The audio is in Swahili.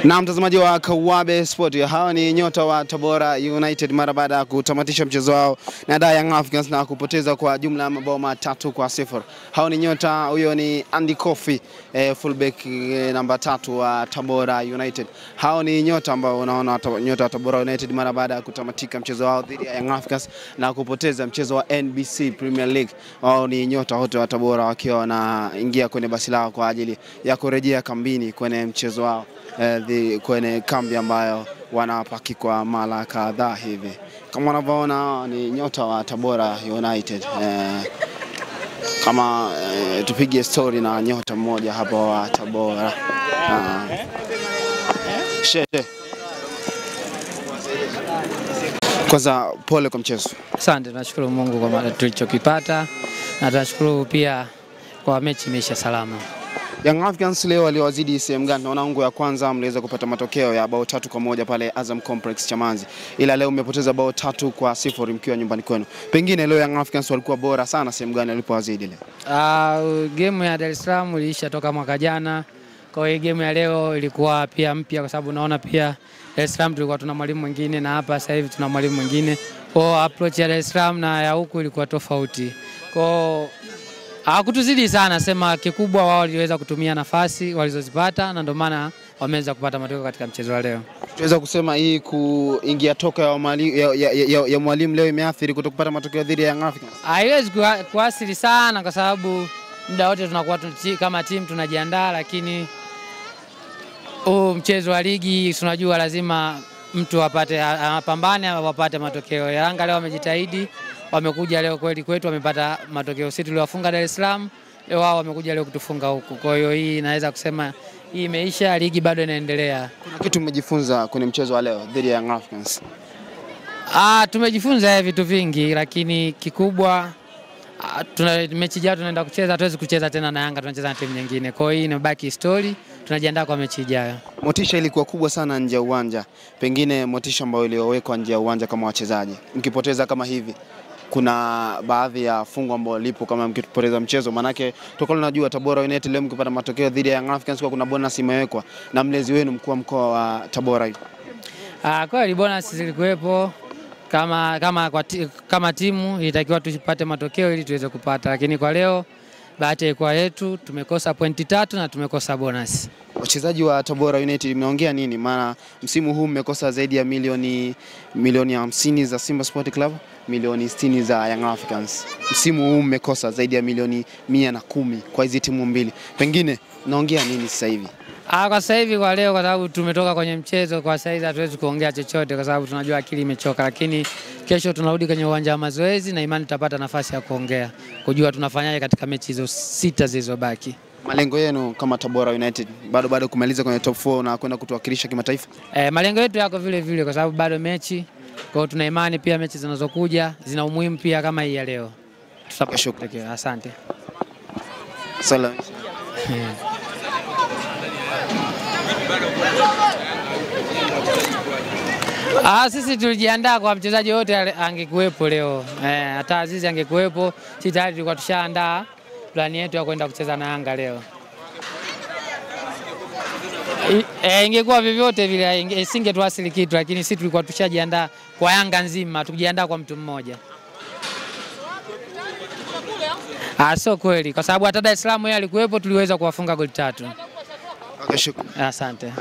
Na mtazamaji wa Kawabe Sport, hawa ni nyota wa Tabora United mara baada ya kutamatisha mchezo wao na Young Africans na kupoteza kwa jumla ya mabao 3-0. Hawa ni nyota, huyo ni Andy Kofi, fullback namba 3 wa Tabora United. Hawa ni nyota ambao unaona nyota wa Tabora United mara baada ya kutamatika mchezo wao dhidi ya Young Africans na kupoteza mchezo wa NBC Premier League. Hao ni nyota wote wa Tabora wakiwa wanaingia kwenye basi lao kwa ajili ya kurejea kambini kwenye mchezo wao kwenye kambi ambayo wanapaki kwa mara kadhaa hivi. Kama unavyoona ni nyota wa Tabora United. Kama tupige story na nyota mmoja hapa wa Tabora. Shehe. Kwanza pole kwa mchezo. Asante, tunashukuru Mungu kwa tulichokipata na tunashukuru pia kwa mechi imeisha salama. Young Africans leo waliwazidi sehemu gani? Naona ngo ya kwanza mliweza kupata matokeo ya bao 3-1 pale Azam Complex Chamazi. Ila leo mmepoteza bao 3-0 mkiwa nyumbani kwenu. Pengine leo Young Africans walikuwa bora sana sehemu gani walipowazidi leo? Game ya Dar es Salaam iliisha toka mwaka jana. Kwa hiyo game ya leo ilikuwa pia mpya kwa sababu naona pia Dar es Salaam tulikuwa tuna mwalimu mwingine na hapa sasa hivi tuna mwalimu mwingine. Kwa approach ya Dar es Salaam na ya huku ilikuwa tofauti. Kwa hawakutuzidi sana, sema kikubwa wao waliweza kutumia nafasi walizozipata na ndio maana wameweza kupata matokeo katika mchezo wa leo. Tunaweza kusema hii kuingia toka ya mwalimu leo imeathiri kutokupata matokeo dhidi ya Young Africans. Haiwezi kuathiri sana kwa sababu muda wote tunakuwa kama timu tunajiandaa, lakini mchezo wa ligi tunajua lazima mtu apambane apate matokeo. Yanga leo wamejitahidi, wamekuja leo kweli kwetu wamepata matokeo. Sisi tuliwafunga Dar es Salaam, leo wao wamekuja leo kutufunga huku. Kwa hiyo hii naweza kusema hii imeisha, ligi bado inaendelea. Kuna kitu mmejifunza kwenye mchezo wa leo dhidi ya Young Africans? Tumejifunza vitu vingi, lakini kikubwa mechi ijayo tunaenda kucheza, hatuwezi kucheza tena na Yanga, tunacheza na timu nyingine. Kwa hiyo hii inabaki story, tunajiandaa kwa mechi ijayo. Motisha ilikuwa kubwa sana nje ya uwanja. Pengine motisha ambayo iliyowekwa nje ya uwanja kama wachezaji. Mkipoteza kama hivi, kuna baadhi ya fungu ambao lipo kama mkipoteza mchezo, manake tokalo najua Tabora United leo mkipata matokeo dhidi ya Young Africans kwa kuna bonus imewekwa na mlezi wenu mkuu wa mkoa wa Tabora hivi. Kweli bonus zilikuwepo. Kama timu ilitakiwa tupate matokeo ili tuweze kupata, lakini kwa leo bahati ilikuwa yetu, tumekosa pointi 3 na tumekosa bonus. Wachezaji wa Tabora United mnaongea nini? Maana msimu huu mmekosa zaidi ya milioni 50 za Simba Sport Club, milioni 60 za Young Africans. Msimu huu mmekosa zaidi ya milioni 110 kwa hizi timu mbili. Pengine naongea nini sasa hivi? Kwa sasa hivi kwa leo, kwa sababu tumetoka kwenye mchezo, kwa sasa hivi hatuwezi kuongea chochote kwa sababu tunajua akili imechoka, lakini kesho tunarudi kwenye uwanja wa mazoezi na imani tutapata nafasi ya kuongea, kujua tunafanyaje katika mechi hizo 6 zilizobaki. Malengo yenu kama Tabora United bado kumaliza kwenye top 4 na kwenda kutuwakilisha kimataifa? Malengo yetu yako vile vile kwa sababu bado mechi, kwa hiyo tuna imani pia mechi zinazokuja zina umuhimu pia kama hii ya leo. Tutapashukuru. Asante. Salaam. Sisi tulijiandaa kwa mchezaji wote angekuepo leo. Hata Azizi angekuepo, sisi tayari tulikuwa tushaandaa plani yetu ya kwenda kucheza na Yanga leo. Ingekuwa vyovyote vile isingetuasili kitu, lakini sisi tulikuwa tushajiandaa kwa Yanga nzima, tukijiandaa kwa mtu mmoja. Sio kweli kwa sababu hata Dar es Salaam yeye alikuepo, tuliweza kuwafunga goli 3. Okay, shukrani. Asante.